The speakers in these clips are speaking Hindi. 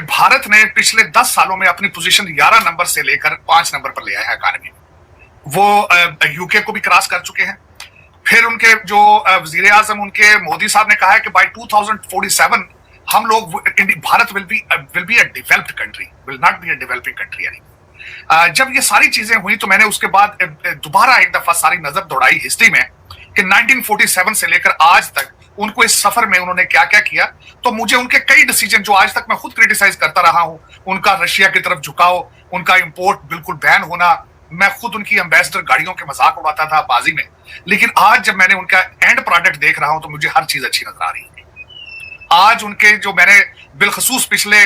भारत ने पिछले 10 सालों में अपनी पोजीशन 11 नंबर से लेकर 5 नंबर पर ले आया है इकॉनमी में। वो यूके को भी क्रॉस कर चुके हैं। फिर उनके जो वजीर आजम उनके मोदी साहब ने कहा है कि बाय 2047 हम लोग Bharat will be a developed country, will not be a developing country. यानी जब ये सारी चीजें हुई तो मैंने उसके बाद दोबारा एक दफा सारी नजर दौड़ाई हिस्ट्री में कि 1947 से लेकर आज तक उनको इस सफर में उन्होंने क्या क्या किया। तो मुझे उनके कई डिसीजन जो आज तक मैं खुद क्रिटिसाइज करता रहा हूं, उनका रशिया की तरफ झुकाव, उनका इंपोर्ट बिल्कुल बैन होना, मैं खुद उनकी एम्बेसडर गाड़ियों के मजाक उड़ाता था बाजी में, लेकिन आज जब मैंने उनका एंड प्रोडक्ट देख रहा हूं तो मुझे हर चीज अच्छी नजर आ रही है। आज उनके जो मैंने बिलखसूस पिछले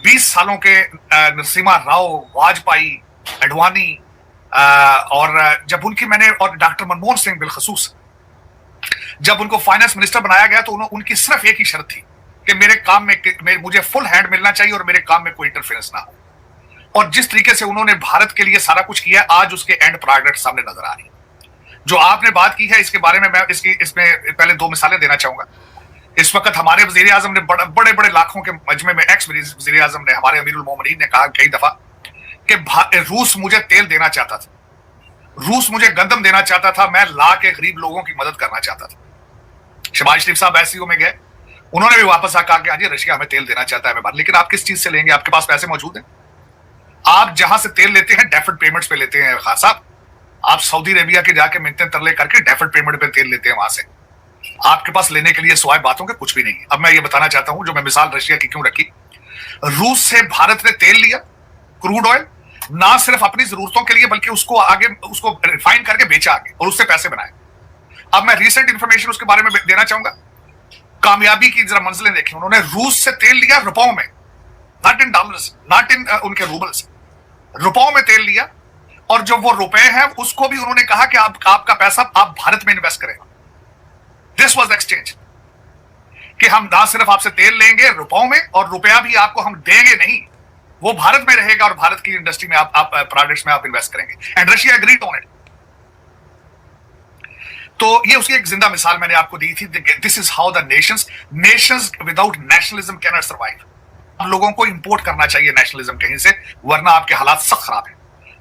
20 सालों के नरसिम्हा राव, वाजपेयी, अडवाणी और जब उनकी मैंने और डॉक्टर मनमोहन सिंह बिलखसूस जब उनको फाइनेंस मिनिस्टर बनाया गया तो उनकी सिर्फ एक ही शर्त थी कि मेरे काम में मुझे फुल हैंड मिलना चाहिए और मेरे काम में कोई इंटरफेरेंस ना हो। और जिस तरीके से उन्होंने भारत के लिए सारा कुछ किया, आज उसके एंड प्रोडक्ट सामने नजर आ रही है। जो आपने बात की है इसके बारे में मैं इसमें पहले 2 मिसालें देना चाहूंगा। इस वक्त हमारे वजीर आजम ने बड़े बड़े लाखों के मजमे में एक्स वजीर आजम ने, हमारे अमीरुल मोमिनीन ने कहा कई दफा कि रूस मुझे तेल देना चाहता था, रूस मुझे गंदम देना चाहता था, मैं ला के गरीब लोगों की मदद करना चाहता था। शहबाज शरीफ साहब एससीओ में गए, उन्होंने भी वापस आकर कहा कि रशिया हमें तेल देना चाहता है, लेकिन आप किस चीज से लेंगे? आपके पास पैसे मौजूद हैं? आप जहां से तेल लेते हैं डेफर्ड पेमेंट्स पे लेते हैं खान साहब। आप सऊदी अरेबिया के जाके मिन्नतें तरले करके डेफर्ड पेमेंट पे तेल लेते हैं वहां से। आपके पास लेने के लिए सिवाय बातों के कुछ भी नहीं है। अब मैं ये बताना चाहता हूं, जो मैं मिसाल रशिया की क्यों रखी, रूस से भारत ने तेल लिया, क्रूड ऑयल, ना सिर्फ अपनी जरूरतों के लिए बल्कि उसको आगे उसको रिफाइन करके बेचा आगे और उससे पैसे बनाए। अब मैं रीसेंट इंफॉर्मेशन उसके बारे में देना चाहूंगा। कामयाबी की जरा मंजिलें देखी। उन्होंने रूस से तेल लिया रुपयों में, not in dollars, not in उनके रूबल्स, रुपयों में तेल लिया। और जो वो रुपए हैं उसको भी उन्होंने कहा कि आपका पैसा आप भारत में इन्वेस्ट करें। दिस वाज द एक्सचेंज कि हम ना सिर्फ आपसे तेल लेंगे रुपयों में और रुपया भी आपको हम देंगे नहीं, वो भारत में रहेगा और भारत की इंडस्ट्री में आप प्रोडक्ट्स में आप इन्वेस्ट करेंगे। And Russia agreed on it. तो ये उसकी एक जिंदा मिसाल मैंने आपको दी थी। This is how the Nations without nationalism can not survive. अब लोगों को इंपोर्ट करना चाहिए नेशनलिज्म कहीं से, वरना आपके हालात सख्त खराब है।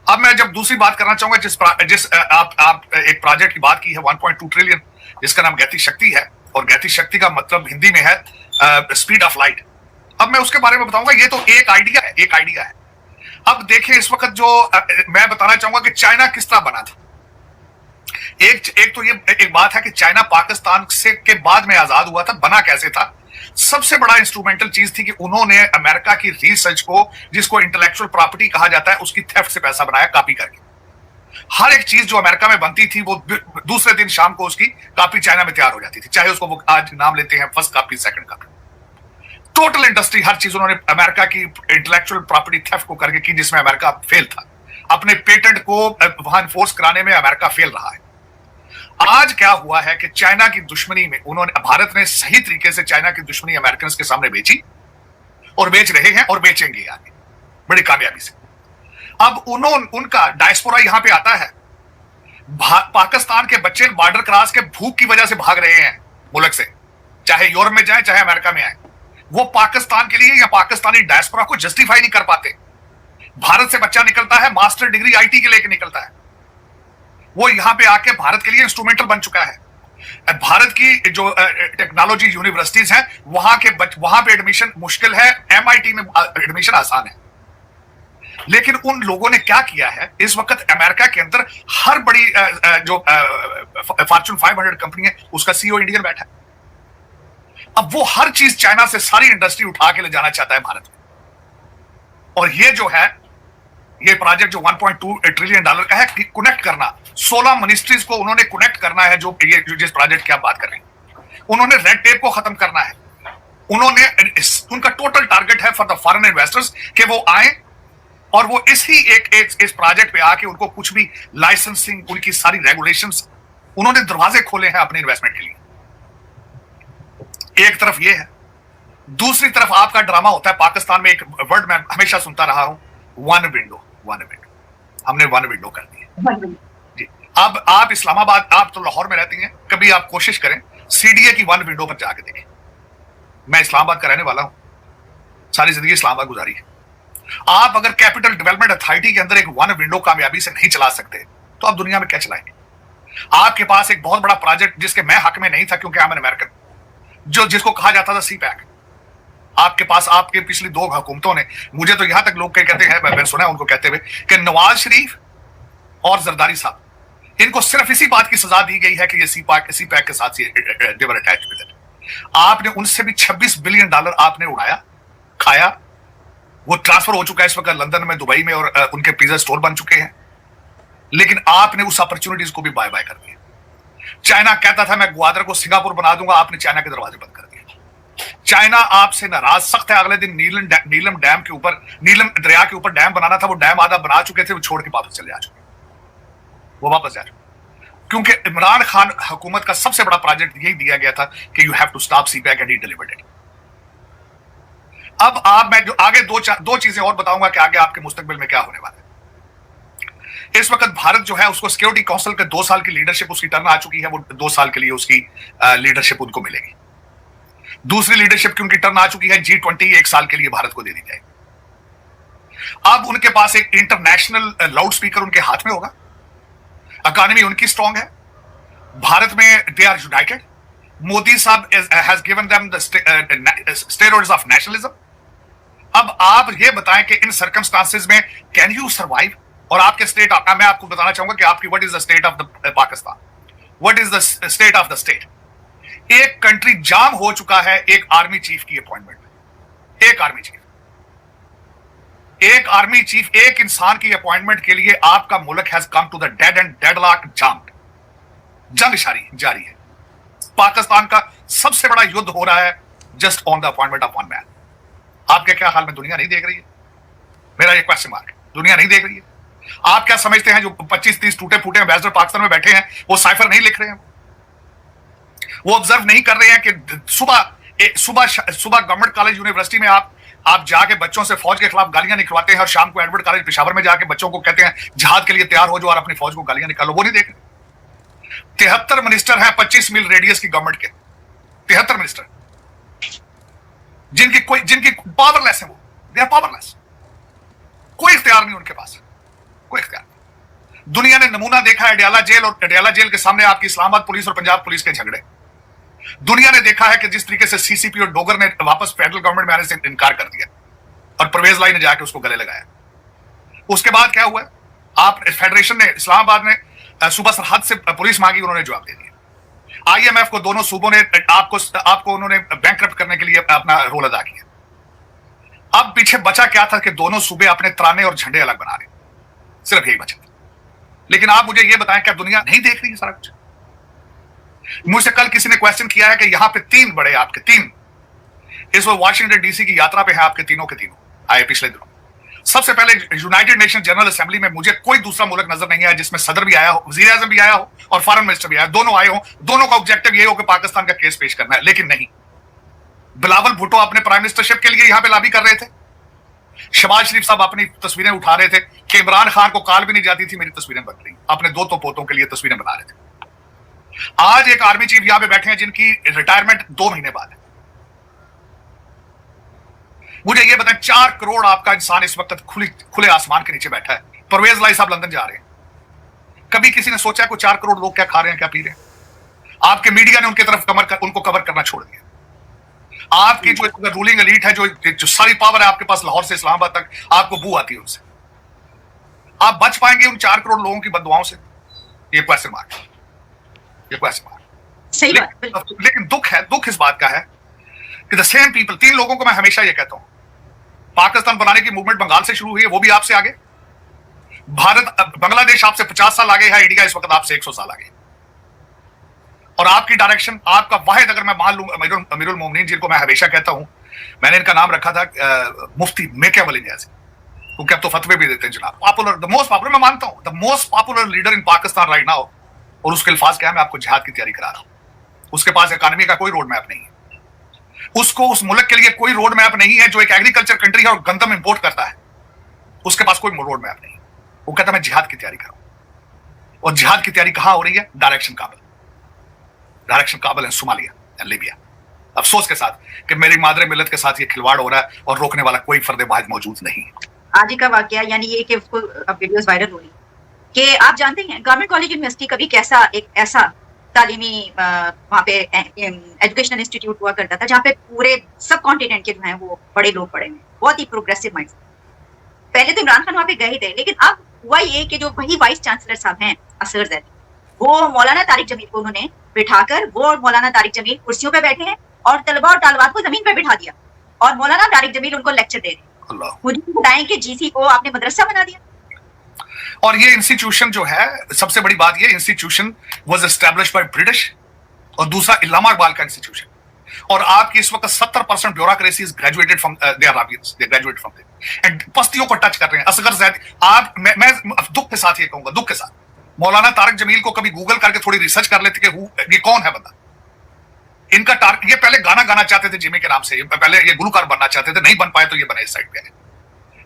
अब मैं जब दूसरी बात करना चाहूंगा, जिस आप एक प्रोजेक्ट की बात की है 1.2 ट्रिलियन, जिसका नाम गति शक्ति है, और गति शक्ति का मतलब हिंदी में है स्पीड ऑफ लाइट। अब मैं उसके बारे में बताऊंगा। ये तो एक आइडिया है। अब देखिए इस वक्त जो मैं बताना चाहूंगा कि चाइना किस तरह बना था। एक तो ये एक बात है कि चाइना पाकिस्तान से के बाद में आजाद हुआ था, बना कैसे था? सबसे बड़ा इंस्ट्रूमेंटल चीज थी कि उन्होंने अमेरिका की रिसर्च को, जिसको इंटेलेक्चुअल प्रॉपर्टी कहा जाता है, उसकी थेफ्ट से पैसा बनाया, कॉपी करके। हर एक चीज जो अमेरिका में बनती थी वो दूसरे दिन शाम को उसकी कॉपी चाइना में तैयार हो जाती थी, चाहे उसको वो आज नाम लेते हैं first copy, second copy. Total industry, हर चीज उन्होंने अमेरिका की इंटेलेक्चुअल प्रॉपर्टी थेफ्ट को करके की, जिसमें अमेरिका फेल था। अपने पेटेंट को वहां एनफोर्स कराने में अमेरिका फेल रहा है। आज क्या हुआ है कि चाइना की दुश्मनी में भारत ने सही तरीके से चाइना की दुश्मनी अमेरिकन के सामने बेची और बेच रहे हैं और बेचेंगे आगे बड़ी कामयाबी से। अब उनका डायस्पोरा यहां पे आता है। पाकिस्तान के बच्चे बॉर्डर क्रॉस के भूख की वजह से भाग रहे हैं मुल्क से, चाहे यूरोप में जाए चाहे अमेरिका में आए। वो पाकिस्तान के लिए या पाकिस्तानी डायस्पोरा को जस्टिफाई नहीं कर पाते। भारत से बच्चा निकलता है, मास्टर डिग्री आईटी के लेके निकलता है, वो यहां पे आके भारत के लिए इंस्ट्रूमेंटल बन चुका है। भारत की जो टेक्नोलॉजी यूनिवर्सिटीज हैं वहां पे एडमिशन मुश्किल है, एमआईटी में एडमिशन आसान है। लेकिन उन लोगों ने क्या किया है, इस वक्त अमेरिका के अंदर हर बड़ी जो फॉर्च्यून 500 कंपनी है उसका सीईओ इंडियन बैठा है। अब वो हर चीज चाइना से सारी इंडस्ट्री उठा के ले जाना चाहता है भारत में। और ये जो है ये प्रोजेक्ट जो 1.2 ट्रिलियन डॉलर का है, कनेक्ट करना 16 मिनिस्ट्रीज को उन्होंने कनेक्ट करना है। जो जिस प्रोजेक्ट की आप बात कर रहे हैं, उन्होंने रेड टेप को खत्म करना है। उनका टोटल टारगेट है फॉर द फॉरेन इन्वेस्टर्स कि वो आए और वो इस प्रोजेक्ट पे आके उनको कुछ भी लाइसेंसिंग, उनकी सारी रेगुलेशंस, उन्होंने दरवाजे खोले हैं अपने इन्वेस्टमेंट के लिए। एक तरफ ये है, दूसरी तरफ आपका ड्रामा होता है। पाकिस्तान में एक वर्ड मैं हमेशा सुनता रहा हूं, वन विंडो। हमने वन विंडो कर दी जी। अब आप इस्लामाबाद, आप तो लाहौर में रहती हैं, कभी आप कोशिश करें सीडीए की वन विंडो पर जाके देखें। मैं इस्लामाबाद का रहने वाला हूं। सारी जिंदगी इस्लामाबाद गुजारी है। आप अगर कैपिटल डेवलपमेंट अथॉरिटी के अंदर एक वन विंडो कामयाबी से नहीं चला सकते तो आप दुनिया में क्या चलाएंगे? आपके पास एक बहुत बड़ा प्रोजेक्ट जिसके मैं हक में नहीं था क्योंकि आई एम एन अमेरिकन, जिसको कहा जाता था सी पैक, आपके पास आपके पिछली 2 हुकूमतों ने, मुझे तो यहां तक लोग कहते हैं, मैंने सुना है उनको कहते हुए कि नवाज शरीफ और जरदारी साहब, इनको सिर्फ इसी बात की सजा दी गई है कि ये सी पैक के साथ देवर अटैच्ड विद इट। आपने उनसे भी $26 बिलियन आपने उड़ाया, खाया। वो ट्रांसफर हो चुका है इस वक्त लंदन में, दुबई में, और उनके पिज्जा स्टोर बन चुके हैं। लेकिन आपने उस अपॉर्चुनिटीज को भी बाय बाय कर दिया। चाइना कहता था मैं ग्वादर को सिंगापुर बना दूंगा, आपने चाइना के दरवाजे बंद कर दिया। चाइना आपसे नाराज सख्त है। अगले दिन नीलम डैम के ऊपर, नीलम दरिया के ऊपर डैम बनाना था, वो डैम आधा बना चुके थे, वो छोड़ के वापस चले जा चुके, वो वापस जा चुके, क्योंकि इमरान खान हुकूमत का सबसे बड़ा प्रोजेक्ट यही दिया गया था कि you have to stop CPEC and he delivered it. अब मैं जो आगे दो चीजें और बताऊंगा कि आगे आपके मुस्तकबिल में क्या होने वाला है। इस वक्त भारत जो है उसको सिक्योरिटी काउंसिल के 2 साल की लीडरशिप उसकी टर्न आ चुकी है, वो 2 साल के लिए उसकी लीडरशिप उनको मिलेगी। दूसरी लीडरशिप की उनकी टर्न आ चुकी है, G20 1 साल के लिए भारत को दे दी जाएगी। अब उनके पास एक इंटरनेशनल लाउड स्पीकर उनके हाथ में होगा। इकोनॉमी उनकी स्ट्रांग है, भारत में दे आर यूनाइटेड। मोदी साहब has given them the steroids of nationalism. अब आप ये बताएं कि इन सर्कमस्टांसेस में कैन यू सर्वाइव? और आपके स्टेट, मैं आपको बताना चाहूंगा कि आपकी what is the state of the Pakistan, what is the state of the state. एक कंट्री जाम हो चुका है एक आर्मी चीफ की अपॉइंटमेंट में। एक आर्मी चीफ, एक इंसान की अपॉइंटमेंट के लिए आपका मुल्क has come to the dead end deadlock jammed. जंग जारी है। पाकिस्तान का सबसे बड़ा युद्ध हो रहा है just on the appointment of one man. आपके क्या हाल में दुनिया नहीं देख रही है? मेरा एक क्वेश्चन मार्क है, दुनिया नहीं देख रही है? आप क्या समझते हैं जो 25-30 टूटे फूटे एम्बेसडर पाकिस्तान में बैठे हैं वो साइफर नहीं लिख रहे हैं? वो ऑब्जर्व नहीं कर रहे हैं कि सुबह गवर्नमेंट कॉलेज यूनिवर्सिटी में आप जाके बच्चों से फौज के खिलाफ गालियां निकलवाते हैं और शाम को एडवर्ड कॉलेज पेशावर में जाके बच्चों को कहते हैं जिहाद के लिए तैयार हो जाओ और अपनी फौज को गालियां निकालो। वो नहीं देख रहे। 73 मिनिस्टर हैं 25 मील रेडियस की गवर्नमेंट के, 73 मिनिस्टर जिनकी पावरलेस है, वो दे आर पावरलेस। कोई इख्तियार नहीं उनके पास, कोई इख्तियार नहीं। दुनिया ने नमूना देखा है अडयाला जेल, और अडयाला जेल के सामने आपकी इस्लामाबाद पुलिस और पंजाब पुलिस के झगड़े। दुनिया ने देखा है कि जिस तरीके से सीसीपी और डोगर ने वापस फेडरल गवर्नमेंट में आने से इनकार कर दिया और परवेज लाई ने जाके उसको गले लगाया। उसके बाद क्या हुआ? आप फेडरेशन ने, इस्लामाबाद ने सुबह सरहद से पुलिस मांगी, उन्होंने जवाब दे दिया। IMF को दोनों सूबों ने आपको उन्होंने बैंकरप्ट करने के लिए अपना रोल अदा किया। अब पीछे बचा क्या था कि दोनों सूबे अपने तराने और झंडे अलग बना रहे, सिर्फ यही बचा। लेकिन आप मुझे यह बताएं, क्या दुनिया नहीं देख रही है सारा कुछ? मुझसे कल किसी ने क्वेश्चन किया है कि यहां पे 3 बड़े आपके 3 इस वक्त वाशिंगटन डीसी की यात्रा पे हैं, आपके तीनों के तीनों आए पिछले दिनों। सबसे पहले यूनाइटेड नेशन जनरल असेंबली में मुझे कोई दूसरा मुल्क नजर नहीं आया जिसमें सदर भी आया हो, वजीर आजम भी आया हो और फॉरेन मिनिस्टर भी आया, दोनों आए हो। दोनों का ऑब्जेक्टिव ये हो कि पाकिस्तान का केस पेश करना है। लेकिन नहीं, बिलावल भुट्टो अपने प्राइम मिनिस्टरशिप के लिए यहां पे लॉबी कर रहे थे। शहबाज शरीफ साहब अपनी तस्वीरें उठा रहे थे कि इमरान खान को कॉल भी नहीं जाती थी मेरी तस्वीरें बन रही, अपने 2 पोतों के लिए तस्वीरें बना रहे थे। आज एक आर्मी चीफ यहां पे बैठे हैं जिनकी रिटायरमेंट 2 महीने बाद है। मुझे यह बताएं, 4 करोड़ आपका इंसान इस वक्त खुले आसमान के नीचे बैठा है। परवेज लाई साहब लंदन जा रहे हैं। कभी किसी ने सोचा को 4 करोड़ लोग क्या खा रहे हैं, क्या पी रहे हैं? आपके मीडिया ने उनकी तरफ उनको कवर करना छोड़ दिया। आपकी जो रूलिंग एलीट है, जो सारी पावर है आपके पास, लाहौर से इस्लामाबाद तक, आपको बू आती है उनसे। आप बच पाएंगे उन 4 करोड़ लोगों की बददुआओं से? ये क्वेश्चन मार्क, ये क्वेश्चन मार्क। सही बात। लेकिन दुख इस बात का है कि द सेम पीपल, 3 लोगों को मैं हमेशा ये कहता हूं, पाकिस्तान बनाने की मूवमेंट बंगाल से शुरू हुई है, वो भी आपसे आगे। बांग्लादेश आपसे 50 साल आगे है, इंडिया इस वक्त आपसे 100 साल आगे। और आपकी डायरेक्शन, आपका वाहिद, अगर मैं मान लूं अमीरुल मोमिनीन, जिनको मैं हमेशा कहता हूं, मैंने इनका नाम रखा था मुफ्ती मेकियावेली जैसे, क्योंकि अब तो फतवे भी देते हैं जनाब। पॉपुलर, द मोस्ट पॉपुलर, मैं मानता हूं the most popular leader in Pakistan right now. और उसके अल्फाज क्या है, मैं आपको जिहाद की तैयारी करा रहा हूं। उसके पास इकोनॉमी का कोई रोड मैप नहीं है, उसको उस मुल्क के लिए कोई रोड मैप नहीं है जो एक एग्रीकल्चर कंट्री है और गंदम इंपोर्ट करता है। उसके पास कोई रोड मैप नहीं। वो कहता मैं जिहाद की तैयारी करूं। और जिहाद की तैयारी कहां हो रही है? डायरेक्शन काबल एंड सोमालिया एंड लीबिया। अफसोस के साथ कि मेरी मादरे मिलत के साथ ये खिलवाड़ हो रहा है और रोकने वाला कोई फर्द मौजूद नहीं है। आज ही का वाकया यानी ये कि उसको अब वीडियोस वायरल हो रही कि आप जानते हैं गवर्नमेंट कॉलेज यूनिवर्सिटी कभी कैसा एक ऐसा तालीमी वहाँ पे एजुकेशनल इंस्टीट्यूट हुआ करता था जहाँ पे पूरे सब कॉन्टिनेंट के जो हैं वो बड़े लोग पढ़े हुए, बहुत ही प्रोग्रेसिव माइंड। पहले तो इमरान खान वहाँ पे गए थे, लेकिन अब हुआ ये कि जो वही वाइस चांसलर साहब हैं असगर जैदी, वो मौलाना तारिक जमील को उन्होंने बिठाकर, वो मौलाना तारिक जमील कुर्सियों पे बैठे हैं और तलबा और तालबात को जमीन पे बिठा दिया और मौलाना तारिक जमील उनको लेक्चर दे रहे हैं। मुझे बताएं कि जीसी को आपने मदरसा बना दिया। और ये इंस्टीट्यूशन जो है, सबसे बड़ी बात ये institution was established by British, और दूसरा इलामा इकबाल का इंस्टीट्यूशन। और आपकी इस वक्त 70% bureaucracy is graduated from the Arabians, they graduate from there and बस्तियों को टच कर रहे हैं। असगर जैदी, आप मैं दुख के साथ ये कहूंगा, दुख के साथ, मौलाना तारिक जमील को कभी गूगल करके थोड़ी रिसर्च कर लेते कि ये कौन है बंदा। इनका टारगेट, ये पहले गाना गाना चाहते थे जिमी के नाम से, पहले ये गुलकार बनना चाहते थे, नहीं बन पाए तो ये बने इस साइड पे।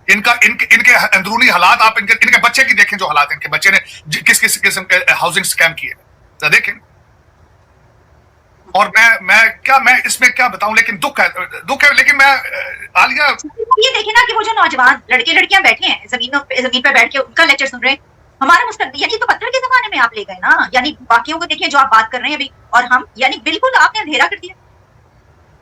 इनके अंदरूनी हालात आप इनके बच्चे की देखें, जो हालात इनके बच्चे ने किस किस किस्म के हाउसिंग स्कैम किए तो देखें। और मैं इसमें क्या बताऊं, लेकिन दुख है। लेकिन मैं आलिया, ये देखे ना कि वो जो नौजवान लड़के लड़कियां बैठे हैं जमीन पे बैठ के उनका लेक्चर सुन रहे हैं, हमारा मुस्तकबिल, यानी तो पत्थर के जमाने में आप ले गए ना। यानी बाकियों को देखिए जो आप बात कर रहे हैं अभी, और हम यानी बिल्कुल आपने अंधेरा कर दिया।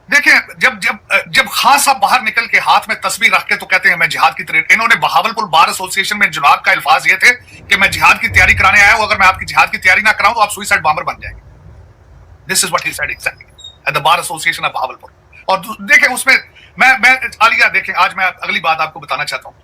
देखें, जब खान साहब बाहर निकल के हाथ में तस्वीर रख के तो कहते हैं मैं जिहाद की तैयारी, इन्होंने बहावलपुर बार एसोसिएशन में जुनाब का अल्फाज ये थे कि मैं जिहाद की तैयारी कराने आया हूं, अगर मैं आपकी जिहाद की तैयारी ना कराऊं तो आप सुइसाइड बॉम्बर बन जाएंगे। This is what he said exactly at the bar association of Bahawalpur. और देखें उसमें मैं आलिया, देखें आज मैं अगली बात आपको बताना चाहता हूं।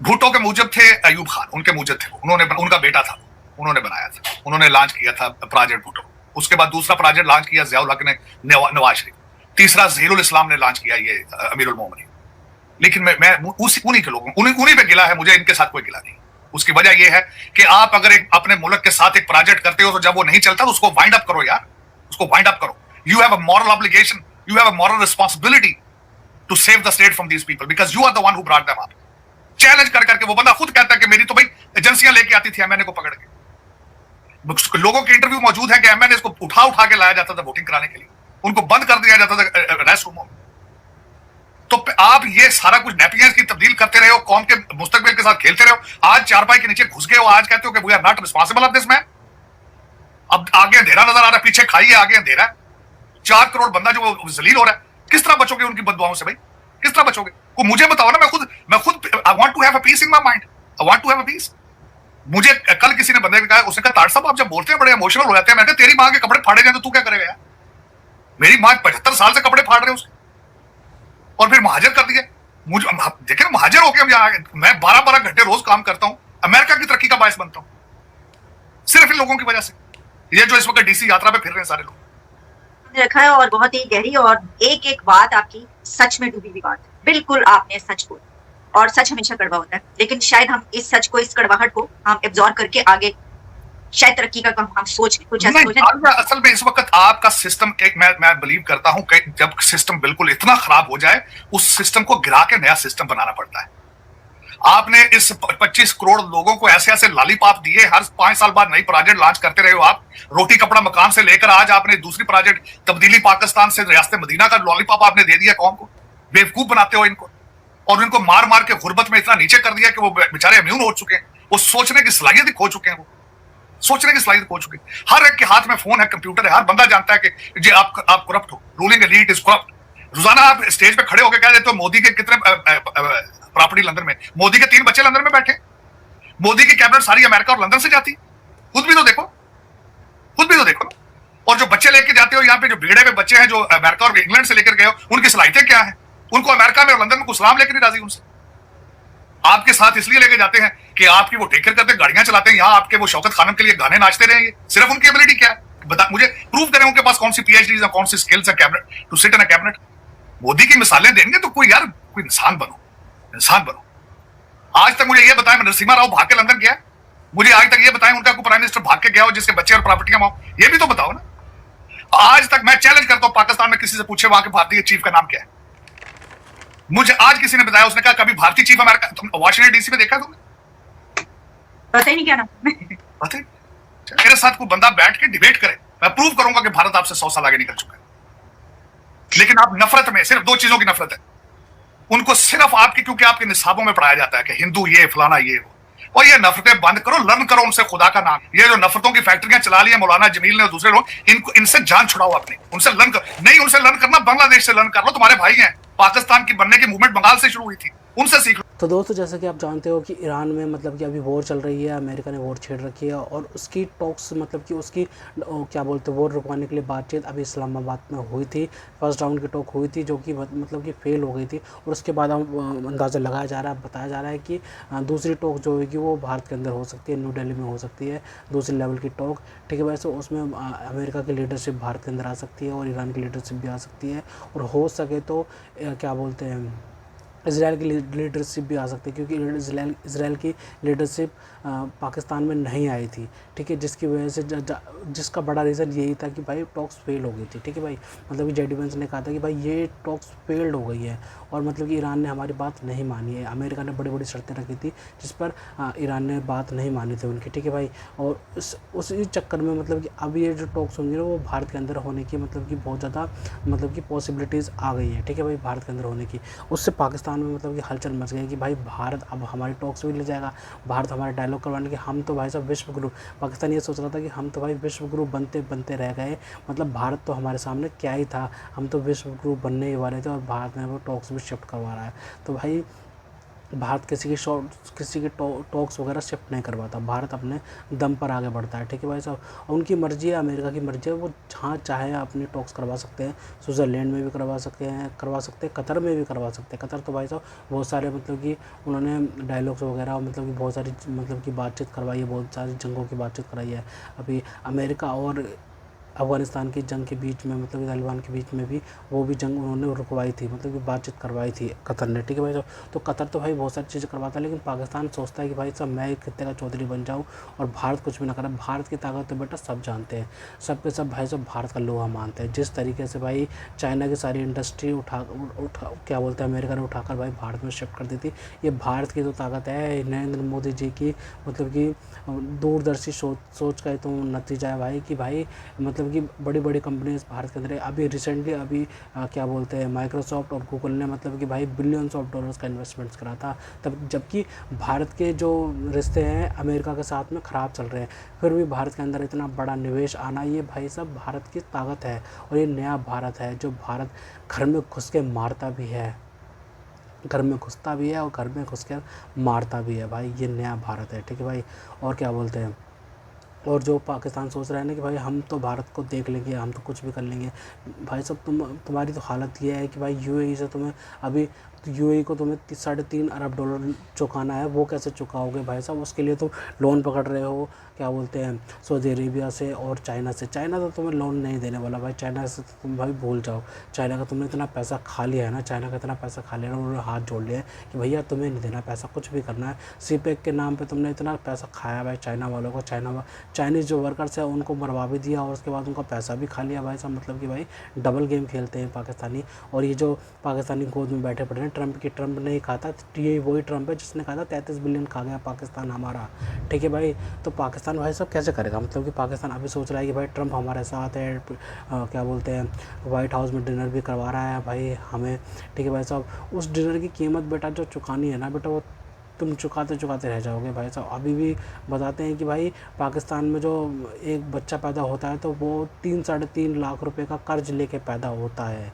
भुट्टो के मूजब थे अयूब खान, उनके मूजब थे, उनका बेटा था, उन्होंने बनाया था, उन्होंने लॉन्च किया था प्रोजेक्ट भुट्टो। उसके बाद दूसरा प्रोजेक्ट लॉन्च किया जियाउल हक ने, नवाज शरीफ। तीसरा ज़हीरुल इस्लाम ने लॉन्च किया ये अमीरुल मोमिनीन। लेकिन मैं उन्हीं के लोगों उन्हीं पे गिला है, मुझे इनके साथ कोई गिला नहीं। उसकी वजह यह है कि आप अगर अपने मुल्क के साथ एक प्रोजेक्ट करते हो तो जब वो नहीं चलता तो उसको वाइंड अप करो यार, उसको वाइंड अप करो। You have a moral obligation, you have a moral responsibility to save the state from these people because you are the one who brought them up. Challenge कर करके वो बंदा खुद कहता है कि मेरी तो भाई एजेंसियां लेके आती थी एमएनए को पकड़ के। लोगों के इंटरव्यू मौजूद है कि एमएनए को उठा के लाया जाता था वोटिंग कराने के लिए, उनको बंद कर दिया जाता था रेस्ट रूमों में। तो आप ये सारा कुछ नेपियंस की तब्दील करते रहे हो, कौम के मुस्तकबिल के साथ खेलते रहे हो। आज चारपाई के नीचे घुस गए हो, आज कहते हो कि we are not responsible of this man. अब आगे अंधेरा नजर आ रहा है, पीछे खाई है, आगे अंधेरा है। 4 करोड़ बंदा जो जलील हो रहा है, किस तरह बचोगे उनकी बददुआओं से भाई, किस तरह बचोगे? वो मुझे बताओ ना, मैं खुद I want to have a peace in my mind, I want to have a peace. मुझे कल किसी ने बंदे ने कहा, उसने कहा तार साहब आप जब बोलते हैं बड़े इमोशनल हो जाते हैं। मैंने कहा तेरी मां के कपड़े फाड़े जाए तो तू क्या करेगा यार? मेरी मां 75 साल से कपड़े फाड़ रहे उसके, और फिर महाजर कर दिए मुझे। देखिए महाजर होके हम यहाँ, मैं 12-12 घंटे रोज काम करता हूँ, अमेरिका की तरक्की का बायस बनता हूँ सिर्फ इन लोगों की वजह से। ये जो इस वक्त डीसी यात्रा पे फिर रहे हैं सारे लोग रखा है, और बहुत ही गहरी और एक एक बात आपकी सच में डूबी हुई बात, बिल्कुल आपने सच बोला। और सच हमेशा कड़वा होता है, लेकिन शायद हम इस सच को, इस कड़वाहट को हम एब्जॉर्ब करके आगे शायद तरक्की का हम सोच कुछ ऐसा सोचें। असल में इस वक्त आपका सिस्टम, मैं बिलीव करता हूं कि जब सिस्टम बिल्कुल इतना खराब हो जाए, उस सिस्टम को गिरा के नया सिस्टम बनाना पड़ता है। आपने इस 25 करोड़ लोगों को ऐसे ऐसे लॉलीपॉप दिए, हर 5 साल बाद नई प्रोजेक्ट लॉन्च करते रहे हो आप। रोटी कपड़ा मकान से लेकर आज आपने दूसरी प्रोजेक्ट तब्दीली पाकिस्तान से रियासत मदीना का लॉलीपॉप आपने दे दिया कौम को। बेवकूफ बनाते हो इनको, और इनको मार मार के गुर्बत में इतना नीचे कर दिया कि वो बेचारे इम्यून हो चुके हैं, वो सोचने की सलाहियत खो चुके हैं, वो सोचने की सलाहियत खो चुके हैं। हर एक के हाथ में फोन है, कंप्यूटर है, हर बंदा जानता है कि जी आप करप्ट हो, रूलिंग एलीट इज करप्ट। रोजाना आप स्टेज पे खड़े होकर कह देते हो मोदी के कितने प्रॉपर्टी लंदन में, मोदी के 3 बच्चे लंदन में बैठे, मोदी की कैबिनेट सारी अमेरिका और लंदन से जाती। खुद भी तो देखो, खुद भी तो देखो। और जो बच्चे लेके जाते हो यहाँ पे, जो बिगड़े हुए बच्चे हैं जो अमेरिका और इंग्लैंड से लेकर गए हो, उनकी सलाहियतें क्या है? उनको अमेरिका में और लंदन में कुछ सलाम लेकर नहीं राजी उनसे। आपके साथ इसलिए लेके जाते हैं कि आपकी वो टेकर करते गाड़ियां चलाते हैं, यहाँ आपके वो शौकत खानम के लिए गाने नाचते रहेंगे। सिर्फ उनकी एबिलिटी क्या है बता, मुझे प्रूव करें उनके पास कौन सी पीएचडी है, कौन सी स्किल्स है cabinet to sit in a cabinet. Modi की मिसालें देंगे तो कोई यार, कोई इंसान बनो, इंसान बनो। आज तक मुझे ये बताएं नरसिम्हा राव भाग के लंदन गया? मुझे आज तक ये बताएं उनका कोई प्राइम मिनिस्टर भाग के गया हो जिसके बच्चे और प्रॉपर्टियां हो? ये भी तो बताओ ना। आज तक मैं चैलेंज करता हूं, पाकिस्तान में किसी से पूछे वहां के भारतीय चीफ का नाम क्या है? मुझे आज किसी ने बताया, उसने कहा कभी भारतीय चीफ अमेरिका तुम वाशिंगटन डीसी में देखा तुमने? पता ही नहीं क्या नाम। पता ही। मेरे साथ कोई बंदा बैठ के डिबेट करे, मैं प्रूव करूंगा कि भारत आपसे 100 साल आगे निकल चुका है। लेकिन आप नफरत में सिर्फ 2 चीजों की नफरत है। उनको सिर्फ आपके, क्योंकि आपके निसाबों में पढ़ाया जाता है कि हिंदू ये फलाना ये हो, और ये नफरतें बंद करो, लर्न करो उनसे खुदा का नाम। ये जो नफरतों की फैक्ट्रियां चला ली है मौलाना जमील ने और दूसरे लोग, इनको इनसे जान छुड़ाओ अपनी, उनसे लर्न करो। नहीं उनसे लर्न करना, बांग्लादेश से लर्न कर लो, तुम्हारे भाई हैं। पाकिस्तान की बनने की मूवमेंट बंगाल से शुरू हुई थी, उनसे सीख लो। तो दोस्तों जैसा कि आप जानते हो कि ईरान में मतलब कि अभी वॉर चल रही है, अमेरिका ने वॉर छेड़ रखी है और उसकी टॉक्स मतलब कि उसकी क्या बोलते हैं वॉर रुकवाने के लिए बातचीत अभी इस्लामाबाद में हुई थी। फर्स्ट राउंड की टॉक हुई थी जो कि मतलब कि फेल हो गई थी और उसके बाद अंदाज़ा लगाया जा रहा है, बताया जा रहा है कि दूसरी टॉक जो होगी वो भारत के अंदर हो सकती है, न्यू दिल्ली में हो सकती है, दूसरे लेवल की टॉक। ठीक है, वैसे उसमें अमेरिका की लीडरशिप भारत के अंदर आ सकती है और ईरान की लीडरशिप भी आ सकती है और हो सके तो क्या बोलते हैं इसराइल की लीडरशिप भी आ सकती है, क्योंकि इसराइल की लीडरशिप पाकिस्तान में नहीं आई थी। ठीक है, जिसकी वजह से जिसका बड़ा रीज़न यही था कि भाई टॉक्स फेल हो गई थी। ठीक है भाई, मतलब कि जेडी वेंस ने कहा था कि भाई ये टॉक्स फेल्ड हो गई है और मतलब कि ईरान ने हमारी बात नहीं मानी है। अमेरिका ने बड़ी बड़ी शर्तें रखी थी जिस पर ईरान ने बात नहीं मानी थी उनकी। ठीक है भाई, और उसी चक्कर में मतलब कि अब ये जो टॉक्स होंगी ना वो भारत के अंदर होने की मतलब कि बहुत ज़्यादा मतलब कि पॉसिबिलिटीज़ आ गई है। ठीक है भाई, भारत के अंदर होने की, उससे पाकिस्तान में मतलब कि हलचल मच गई कि भाई भारत अब हमारी टॉक्स भी ले जाएगा, भारत हमारे डायलॉग करवाने के, हम तो भाई साहब विश्व गुरु। पाकिस्तान ये सोच रहा था कि हम तो भाई विश्व गुरु बनते बनते रह गए, मतलब भारत तो हमारे सामने क्या ही था, हम तो विश्व गुरु बनने ही वाले थे और भारत में वो टॉक्स भी शिफ्ट करवा रहा है। तो भाई भारत किसी के टॉक्स वगैरह शिफ्ट नहीं करवाता, भारत अपने दम पर आगे बढ़ता है। ठीक है भाई साहब, उनकी मर्ज़ी है, अमेरिका की मर्ज़ी है, वो जहाँ चाहे अपने टॉक्स करवा सकते हैं। स्विट्ज़रलैंड में भी करवा सकते हैं, कतर में भी करवा सकते हैं। कतर तो भाई साहब बहुत सारे मतलब कि उन्होंने डायलॉग्स वगैरह मतलब कि बहुत सारी मतलब कि बातचीत करवाई है, बहुत सारी जंगों की बातचीत कराई है। अभी अमेरिका और अफ़गानिस्तान की जंग के बीच में मतलब कि तालिबान के बीच में भी वो भी जंग उन्होंने रुकवाई थी, मतलब कि बातचीत करवाई थी कतर ने। ठीक है भाई साहब, तो कतर तो भाई बहुत सारी चीज़ें करवाता है, लेकिन पाकिस्तान सोचता है कि भाई साहब मैं एक खित्ते का चौधरी बन जाऊँ और भारत कुछ भी ना करे। भारत की ताकत तो बेटा सब जानते हैं, सब के सब भाई साहब भारत का लोहा मानते हैं। जिस तरीके से भाई चाइना की सारी इंडस्ट्री उठा क्या बोलते हैं अमेरिका ने उठाकर भाई भारत में शिफ्ट कर दी थी, ये भारत की तो ताकत है, नरेंद्र मोदी जी की मतलब कि दूरदर्शी सोच का ही तो नतीजा है भाई, कि भाई मतलब कि बड़ी बड़ी कंपनीज भारत के अंदर है। अभी रिसेंटली अभी क्या बोलते हैं माइक्रोसॉफ्ट और गूगल ने मतलब कि भाई बिलियंस ऑफ डॉलर्स का इन्वेस्टमेंट्स करा था, तब जबकि भारत के जो रिश्ते हैं अमेरिका के साथ में ख़राब चल रहे हैं, फिर भी भारत के अंदर इतना बड़ा निवेश आना, ये भाई सब भारत की ताकत है। और ये नया भारत है जो भारत घर में घुस के मारता भी है, घर में घुसता भी है और घर में घुस कर मारता भी है भाई, ये नया भारत है। ठीक है भाई, और क्या बोलते हैं, और जो पाकिस्तान सोच रहा है ना कि भाई हम तो भारत को देख लेंगे, हम तो कुछ भी कर लेंगे, भाई साहब तुम्हारी तो हालत ये है कि भाई यूएई से तुम्हें अभी यूएई को तुम्हें 3.5 अरब डॉलर चुकाना है, वो कैसे चुकाओगे भाई साहब? उसके लिए तुम लोन पकड़ रहे हो क्या बोलते हैं सऊदी अरेबिया से और चाइना से। चाइना तो तुम्हें लोन नहीं देने वाला भाई, चाइना से तो तुम भाई भूल जाओ। चाइना का तुमने इतना पैसा खा लिया है ना, चाइना का इतना पैसा खा लिया है, उन्होंने हाथ जोड़ लिया है कि भैया तुम्हें नहीं देना पैसा, कुछ भी करना है। सीपेक के नाम पर तुमने इतना पैसा खाया भाई चाइना वालों को, चाइनीज़ जो वर्कर्स हैं उनको मरवा भी दिया और उसके बाद उनका पैसा भी खा लिया भाई साहब। मतलब कि भाई डबल गेम खेलते हैं पाकिस्तानी। और ये जो पाकिस्तानी गोद में बैठे पड़े हैं ट्रंप ने ही कहा था, ये वही ट्रंप है जिसने कहा था 33 बिलियन खा गया पाकिस्तान हमारा। ठीक है भाई, तो पाकिस्तान भाई साहब कैसे करेगा? मतलब कि पाकिस्तान अभी सोच रहा है कि भाई ट्रंप हमारे साथ है, क्या बोलते हैं वाइट हाउस में डिनर भी करवा रहा है भाई हमें। ठीक है भाई साहब, उस डिनर की कीमत बेटा जो चुकानी है ना बेटा, वो तुम चुकाते चुकाते रह जाओगे भाई साहब। अभी भी बताते हैं कि भाई पाकिस्तान में जो एक बच्चा पैदा होता है तो वो 3-3.5 लाख रुपए का कर्ज लेके पैदा होता है।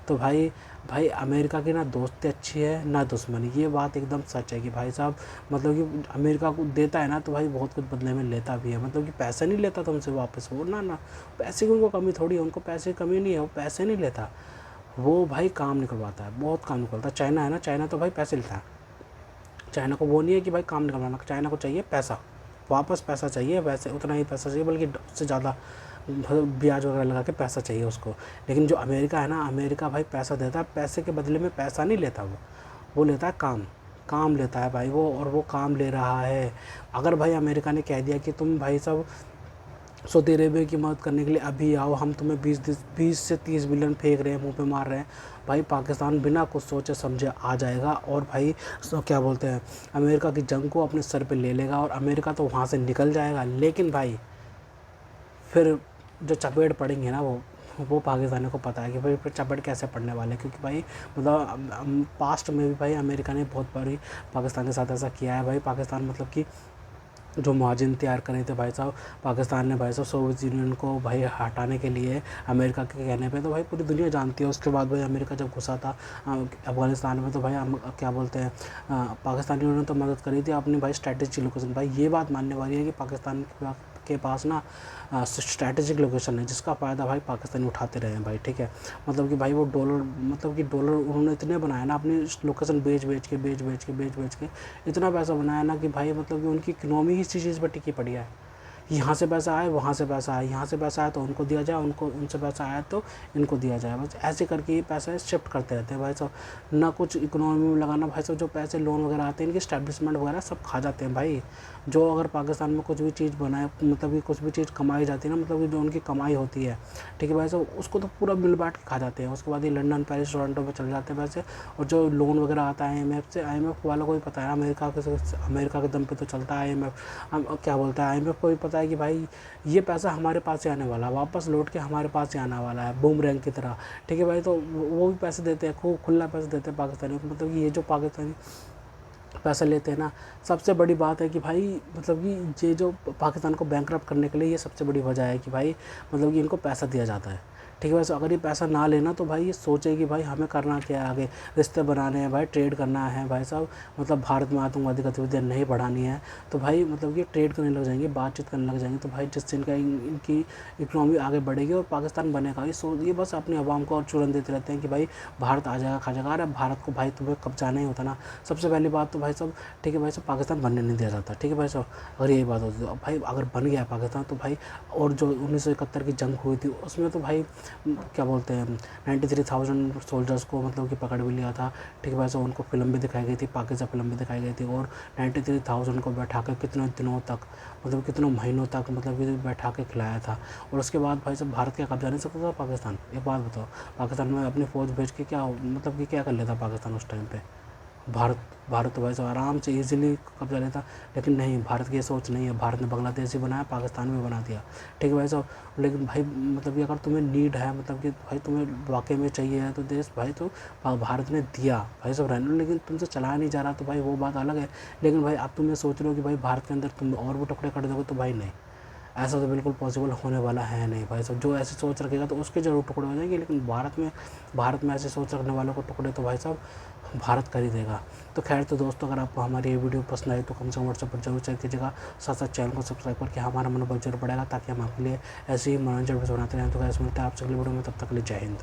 तो भाई अमेरिका की ना दोस्ती अच्छी है ना दुश्मनी, ये बात एकदम सच है कि भाई साहब मतलब कि अमेरिका को देता है ना तो भाई बहुत कुछ बदले में लेता भी है। मतलब कि पैसे नहीं लेता तुमसे वापस, वो ना पैसे की उनको कमी थोड़ी है, उनको पैसे की कमी नहीं है, वो पैसे नहीं लेता, वो भाई काम निकलवाता है, बहुत काम निकलता है। चाइना है ना, चाइना तो भाई पैसे लेता है, चाइना को वो नहीं है कि भाई काम निकलवाना, चाइना को चाहिए पैसा, वापस पैसा चाहिए, वैसे उतना ही पैसा चाहिए बल्कि उससे ज़्यादा ब्याज वगैरह लगा के पैसा चाहिए उसको। लेकिन जो अमेरिका है ना, अमेरिका भाई पैसा देता है, पैसे के बदले में पैसा नहीं लेता, वो लेता है काम लेता है भाई वो, और वो काम ले रहा है। अगर भाई अमेरिका ने कह दिया कि तुम भाई साहब सऊदी अरेबिया की मदद करने के लिए अभी आओ, हम तुम्हें 20 से 30 बिलियन फेंक रहे हैं, मुंह पे मार रहे हैं, भाई पाकिस्तान बिना कुछ सोचे समझे आ जाएगा और भाई क्या बोलते हैं अमेरिका की जंग को अपने सर पे ले लेगा और अमेरिका तो वहाँ से निकल जाएगा। लेकिन भाई फिर जो चपेट पड़ेंगे ना वो वो पाकिस्तानियों को पता है कि भाई फिर चपड़ कैसे पड़ने वाले हैं, क्योंकि भाई मतलब पास्ट में भी भाई अमेरिका ने बहुत बारी पाकिस्तान के साथ ऐसा किया है भाई। पाकिस्तान मतलब कि जो मुहाजिर तैयार करे थे भाई साहब, पाकिस्तान ने भाई साहब सोवियत यूनियन को भाई हटाने के लिए अमेरिका के कहने पे, तो भाई पूरी दुनिया जानती है। उसके बाद भाई अमेरिका जब घुसा था अफ़गानिस्तान में, तो भाई क्या बोलते हैं पाकिस्तानियों ने तो मदद करी थी अपनी भाई स्ट्रैटेजिक लोकेशन। भाई ये बात मानने वाली है कि पाकिस्तान के पास ना स्ट्रैटेजिक लोकेशन है, जिसका फ़ायदा भाई पाकिस्तानी उठाते रहे हैं भाई, ठीक है। मतलब कि भाई वो डॉलर, मतलब कि डॉलर उन्होंने इतने बनाए ना अपनी लोकेशन बेच के इतना पैसा बनाया ना कि भाई मतलब कि उनकी इकोनॉमी ही इसी चीज़ पर टिकी पड़ी है। यहाँ से पैसा आए, वहाँ से पैसा आए, यहाँ से पैसा आया तो उनको दिया जाए, उनको उनसे पैसा आया तो इनको दिया जाए, बस ऐसे करके ये पैसा शिफ्ट करते रहते हैं भाई साहब। ना कुछ इकोनॉमी में लगाना भाई साहब, जो पैसे लोन वगैरह आते हैं इनके स्टैब्लिशमेंट वगैरह सब खा जाते हैं भाई। जो अगर पाकिस्तान में कुछ भी चीज़ बनाए, मतलब कि कुछ भी चीज़ कमाई जाती है ना, मतलब कि जो उनकी कमाई होती है, ठीक है भाई साहब, उसको तो पूरा मिल बांट के खा जाते हैं। उसके बाद ये लंदन, पेरिस, टोरंटो में चले जाते हैं पैसे। और जो लोन वगैरह आता है IMF से, IMF वालों को भी पता है अमेरिका के दम पे तो चलता है IMF। क्या बोलता है IMF को भी पता है कि भाई ये पैसा हमारे पास ही आने वाला है, वापस लौट के हमारे पास ही आने वाला है, बूमरैंग की तरह, ठीक है भाई। तो वो भी पैसे देते हैं, खूब खुला पैसे देते हैं पाकिस्तानियों को। मतलब कि ये जो पाकिस्तानी पैसा लेते हैं ना, सबसे बड़ी बात है कि भाई मतलब कि ये जो पाकिस्तान को बैंकरप्ट करने के लिए ये सबसे बड़ी वजह है कि भाई मतलब कि इनको पैसा दिया जाता है, ठीक है। वैसे अगर ये पैसा ना लेना तो भाई ये सोचे कि भाई हमें करना क्या है, आगे रिश्ते बनाने हैं भाई, ट्रेड करना है भाई साहब, मतलब भारत में आतंकवादी गतिविधियाँ नहीं बढ़ानी है, तो भाई मतलब कि ट्रेड करने लग जाएंगे, बातचीत करने लग जाएंगे, तो भाई जिससे इनकी इकोनॉमी आगे बढ़ेगी और पाकिस्तान बनेगा। ये बस अपने अवाम को और चुरन देते रहते हैं कि भाई भारत आ जाएगा, खा जाएगा। अरे भारत को भाई तुम्हें कब्जा नहीं होता ना, सबसे पहली बात तो भाई साहब, ठीक है भाई साहब, पाकिस्तान बनने नहीं दिया जाता, ठीक है भाई साहब। अगर यही बात होती तो भाई अगर बन गया पाकिस्तान तो भाई, और जो 1971 की जंग हुई थी उसमें तो भाई क्या बोलते हैं 93,000 सोल्जर्स को मतलब कि पकड़ भी लिया था, ठीक है भाई साहब। उनको फिल्म भी दिखाई गई थी, पाकिस्तान फिल्म भी दिखाई गई थी, और 93,000 को बैठा कर कितने दिनों तक, मतलब कितनों महीनों तक मतलब कि बैठा के खिलाया था। और उसके बाद भाई साहब भारत क्या कब्जा नहीं सकता था पाकिस्तान? एक बात बताओ, पाकिस्तान में अपनी फ़ौज भेज के क्या मतलब कि क्या कर लेता पाकिस्तान उस टाइम पे? भारत तो भाई साहब आराम से इजीली कब्जा लेता, लेकिन नहीं, भारत की ये सोच नहीं है। भारत ने बांग्लादेश ही बनाया, पाकिस्तान भी बना दिया, ठीक है भाई साहब। लेकिन भाई मतलब कि अगर तुम्हें नीड है, मतलब कि भाई तुम्हें वाकई में चाहिए है तो देश भाई तो भारत ने दिया भाई साहब रहने, लेकिन तुमसे चलाया नहीं जा रहा तो भाई वो बात अलग है। लेकिन भाई अब तुम ये सोच रहे हो कि भाई भारत के अंदर तुम और भी टुकड़े कर दोगे, तो भाई नहीं, ऐसा तो बिल्कुल पॉसिबल होने वाला है नहीं भाई साहब। जो ऐसी सोच रखेगा तो उसके ज़रूर टुकड़े हो जाएंगे, लेकिन भारत में ऐसी सोच रखने वालों को टुकड़े तो भाई साहब भारत कर ही देगा। तो खैर, तो दोस्तों अगर आपको हमारी ये वीडियो पसंद आई तो कम से कम व्हाट्सएप पर जरूर शेयर कीजिएगा, साथ साथ चैनल को सब्सक्राइब करके हमारा मनोबल जरूर बढ़ेगा, ताकि हम आपके लिए ऐसे ही मनोरंजन वीडियो बनाते रहें। तो गाइस मिलते हैं आपसे अगली वीडियो में, तब तक के लिए जय हिंद।